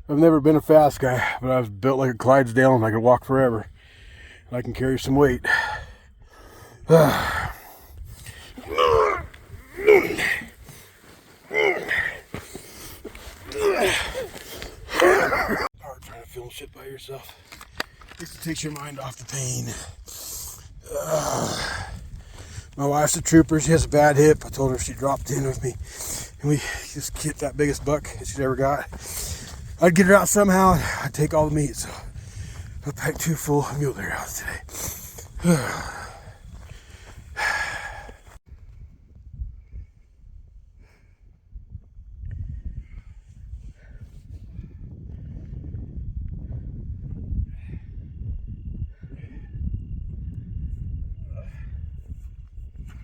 I've never been a fast guy, but I was built like a Clydesdale and I could walk forever. I can carry some weight. Trying to film shit by yourself. Just takes your mind off the pain. My wife's a trooper. She has a bad hip. I told her she dropped in with me, and we just hit that biggest buck she's ever got. I'd get her out somehow, and I'd take all the meat. So I packed 2 full mule deer out today.